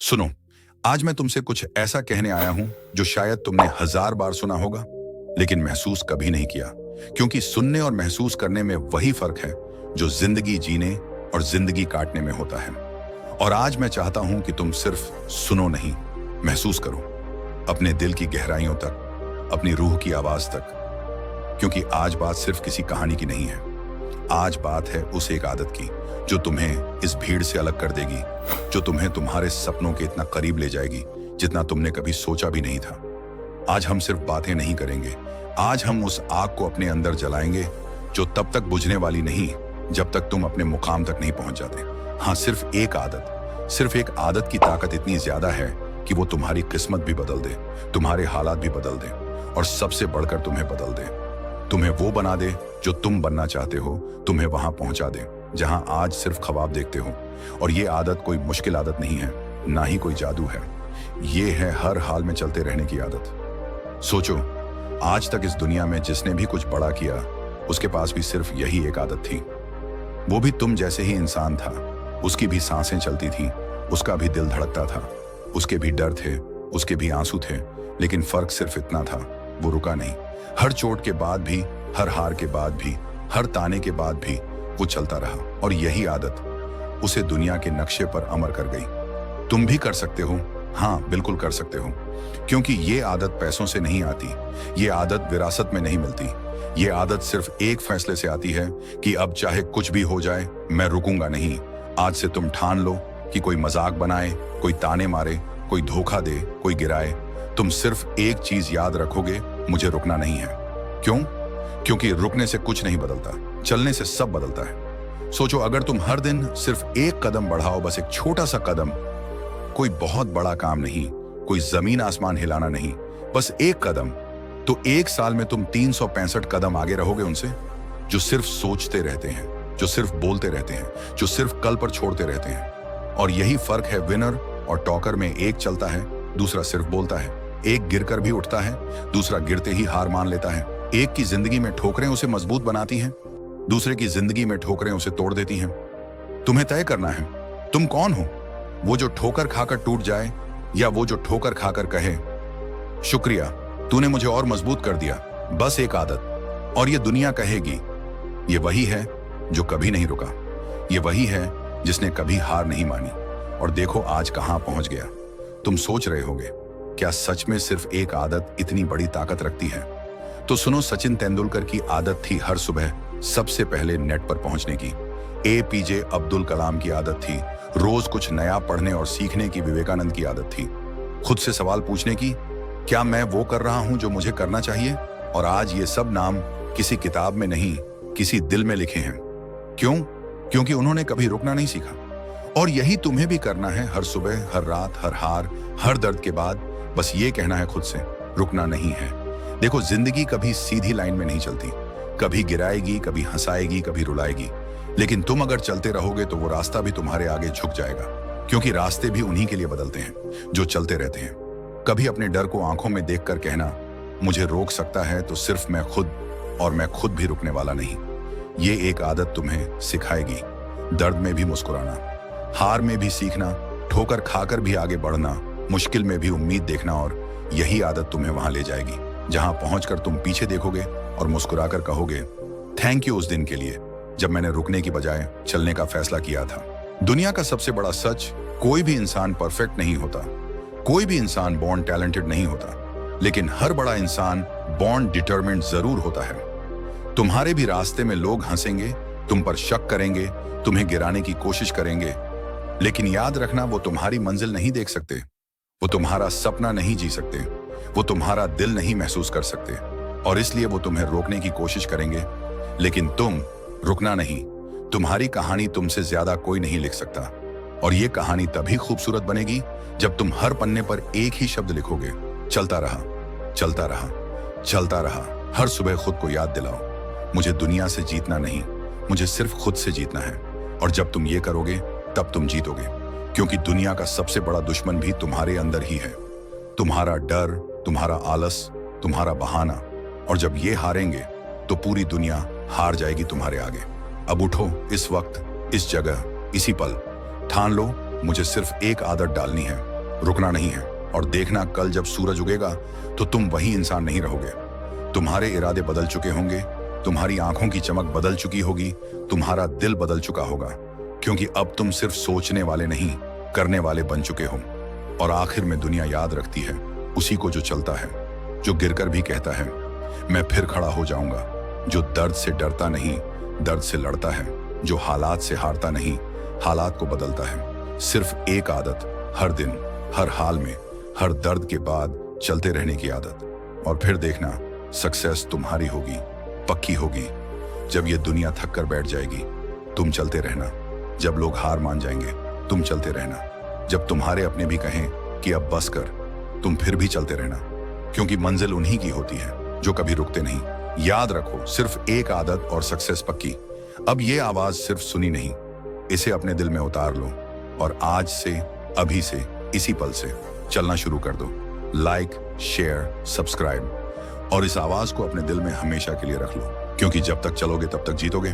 सुनो, आज मैं तुमसे कुछ ऐसा कहने आया हूं जो शायद तुमने 1000 बार सुना होगा, लेकिन महसूस कभी नहीं किया। क्योंकि सुनने और महसूस करने में वही फर्क है जो जिंदगी जीने और जिंदगी काटने में होता है। और आज मैं चाहता हूं कि तुम सिर्फ सुनो नहीं, महसूस करो, अपने दिल की गहराइयों तक, अपनी रूह की आवाज तक। क्योंकि आज बात सिर्फ किसी कहानी की नहीं है, आज बात है उस एक आदत की जो तुम्हें इस भीड़ से अलग कर देगी, जो तुम्हें तुम्हारे सपनों के इतना करीब ले जाएगी जितना तुमने कभी सोचा भी नहीं था। आज हम सिर्फ बातें नहीं करेंगे, आज हम उस आग को अपने अंदर जलाएंगे जो तब तक बुझने वाली नहीं जब तक तुम अपने मुकाम तक नहीं पहुंच जाते। हाँ, सिर्फ एक आदत की ताकत इतनी ज्यादा है कि वो तुम्हारी किस्मत भी बदल दे, तुम्हारे हालात भी बदल दे, और सबसे बढ़कर तुम्हें बदल दे, तुम्हें वो बना दे जो तुम बनना चाहते हो, तुम्हें वहां पहुंचा दे जहां आज सिर्फ ख्वाब देखते हो। और ये आदत कोई मुश्किल आदत नहीं है, ना ही कोई जादू है, ये है हर हाल में चलते रहने की आदत। सोचो, आज तक इस दुनिया में जिसने भी कुछ बड़ा किया उसके पास भी सिर्फ यही एक आदत थी। वो भी तुम जैसे ही इंसान था, उसकी भी सांसें चलती थी, उसका भी दिल धड़कता था, उसके भी डर थे, उसके भी आंसू थे, लेकिन फर्क सिर्फ इतना था, वो रुका नहीं। हर चोट के बाद भी, हर हार के बाद भी, हर ताने के बाद भी वो चलता रहा। और यही आदत उसे दुनिया के नक्शे पर अमर कर गई। तुम भी कर सकते हो, हाँ बिल्कुल कर सकते हो। क्योंकि ये आदत पैसों से नहीं आती, ये आदत विरासत में नहीं मिलती, ये आदत सिर्फ एक फैसले से आती है कि अब चाहे कुछ भी हो जाए मैं रुकूंगा नहीं। आज से तुम ठान लो कि कोई मजाक बनाए, कोई ताने मारे, कोई धोखा दे, कोई गिराए, तुम सिर्फ एक चीज याद रखोगे, मुझे रुकना नहीं है। क्यों? क्योंकि रुकने से कुछ नहीं बदलता, चलने से सब बदलता है। सोचो, अगर तुम हर दिन सिर्फ एक कदम बढ़ाओ, बस एक छोटा सा कदम, कोई बहुत बड़ा काम नहीं, कोई जमीन आसमान हिलाना नहीं, बस एक कदम, तो एक साल में तुम 365 कदम आगे रहोगे उनसे जो सिर्फ सोचते रहते हैं, जो सिर्फ बोलते रहते हैं, जो सिर्फ कल पर छोड़ते रहते हैं। और यही फर्क है विनर और टॉकर में। एक चलता है, दूसरा सिर्फ बोलता है। एक गिरकर भी उठता है, दूसरा गिरते ही हार मान लेता है। एक की जिंदगी में ठोकरें उसे मजबूत बनाती हैं, दूसरे की जिंदगी में ठोकरें उसे तोड़ देती हैं। तुम्हें तय करना है, तुम कौन हो? वो जो ठोकर खाकर टूट जाए, या वो जो ठोकर खाकर कहे शुक्रिया, तूने मुझे और मजबूत कर दिया। बस एक आदत, और ये दुनिया कहेगी ये वही है जो कभी नहीं रुका, ये वही है जिसने कभी हार नहीं मानी। और देखो आज कहां पहुंच गया। तुम सोच रहे होगे, क्या सच में सिर्फ एक आदत इतनी बड़ी ताकत रखती है? तो सुनो, सचिन तेंदुलकर की आदत थी हर सुबह सबसे पहले नेट पर पहुंचने की। एपीजे अब्दुल कलाम की आदत थी रोज कुछ नया पढ़ने और सीखने की। विवेकानंद की आदत थी खुद से सवाल पूछने की, क्या मैं वो कर रहा हूं जो मुझे करना चाहिए? और आज ये सब नाम किसी किताब में नहीं, किसी दिल में लिखे हैं। क्यों? क्योंकि उन्होंने कभी रुकना नहीं सीखा। और यही तुम्हें भी करना है, हर सुबह, हर रात, हर हार, हर दर्द के बाद बस ये कहना है खुद से, रुकना नहीं है। देखो, जिंदगी कभी सीधी लाइन में नहीं चलती, कभी गिराएगी, कभी हंसाएगी, कभी रुलाएगी। लेकिन तुम अगर चलते रहोगे तो वो रास्ता भी तुम्हारे आगे झुक जाएगा। क्योंकि रास्ते भी उन्हीं के लिए बदलते हैं जो चलते रहते हैं। कभी अपने डर को आंखों में देखकर कहना, मुझे रोक सकता है तो सिर्फ मैं खुद, और मैं खुद भी रुकने वाला नहीं। ये एक आदत तुम्हें सिखाएगी दर्द में भी मुस्कुराना, हार में भी सीखना, ठोकर खाकर भी आगे बढ़ना, मुश्किल में भी उम्मीद देखना। और यही आदत तुम्हें वहां ले जाएगी जहां पहुंचकर तुम पीछे देखोगे और मुस्कुराकर कहोगे, थैंक यू उस दिन के लिए जब मैंने रुकने की बजाय चलने का फैसला किया था। दुनिया का सबसे बड़ा सच, कोई भी इंसान परफेक्ट नहीं होता, कोई भी इंसान बॉर्न टैलेंटेड नहीं होता, लेकिन हर बड़ा इंसान बॉर्न डिटरमिन्ड जरूर होता है। तुम्हारे भी रास्ते में लोग हंसेंगे, तुम पर शक करेंगे, तुम्हें गिराने की कोशिश करेंगे, लेकिन याद रखना, वो तुम्हारी मंजिल नहीं देख सकते, वो तुम्हारा सपना नहीं जी सकते, वो तुम्हारा दिल नहीं महसूस कर सकते, और इसलिए वो तुम्हें रोकने की कोशिश करेंगे, लेकिन तुम रुकना नहीं। तुम्हारी कहानी तुमसे ज्यादा कोई नहीं लिख सकता। और ये कहानी तभी खूबसूरत बनेगी जब तुम हर पन्ने पर एक ही शब्द लिखोगे, चलता रहा, चलता रहा, चलता रहा। हर सुबह खुद को याद दिलाओ, मुझे दुनिया से जीतना नहीं, मुझे सिर्फ खुद से जीतना है। और जब तुम ये करोगे तब तुम जीतोगे। क्योंकि दुनिया का सबसे बड़ा दुश्मन भी तुम्हारे अंदर ही है, तुम्हारा डर, तुम्हारा आलस, तुम्हारा बहाना। और जब ये हारेंगे तो पूरी दुनिया हार जाएगी तुम्हारे आगे। अब उठो, इस वक्त, इस जगह, इसी पल ठान लो, मुझे सिर्फ एक आदत डालनी है, रुकना नहीं है। और देखना, कल जब सूरज उगेगा तो तुम वही इंसान नहीं रहोगे। तुम्हारे इरादे बदल चुके होंगे, तुम्हारी आंखों की चमक बदल चुकी होगी, तुम्हारा दिल बदल चुका होगा, क्योंकि अब तुम सिर्फ सोचने वाले नहीं, करने वाले बन चुके हो। और आखिर में दुनिया याद रखती है उसी को जो चलता है, जो गिरकर भी कहता है मैं फिर खड़ा हो जाऊंगा, जो दर्द से डरता नहीं, दर्द से लड़ता है, जो हालात से हारता नहीं, हालात को बदलता है। सिर्फ एक आदत, हर दिन, हर हाल में, हर दर्द के बाद चलते रहने की आदत। और फिर देखना, सक्सेस तुम्हारी होगी, पक्की होगी। जब ये दुनिया थक कर बैठ जाएगी, तुम चलते रहना। जब लोग हार मान जाएंगे, तुम चलते रहना। जब तुम्हारे अपने भी कहें कि अब बस कर, तुम फिर भी चलते रहना, क्योंकि मंजिल उन्हीं की होती है जो कभी रुकते नहीं। याद रखो, सिर्फ एक आदत और सक्सेस पक्की। अब ये आवाज सिर्फ सुनी नहीं, इसे अपने दिल में उतार लो और आज से, अभी से, इसी पल से चलना शुरू कर दो। लाइक, शेयर, सब्सक्राइब और इस आवाज को अपने दिल में हमेशा के लिए रख लो, क्योंकि जब तक चलोगे तब तक जीतोगे।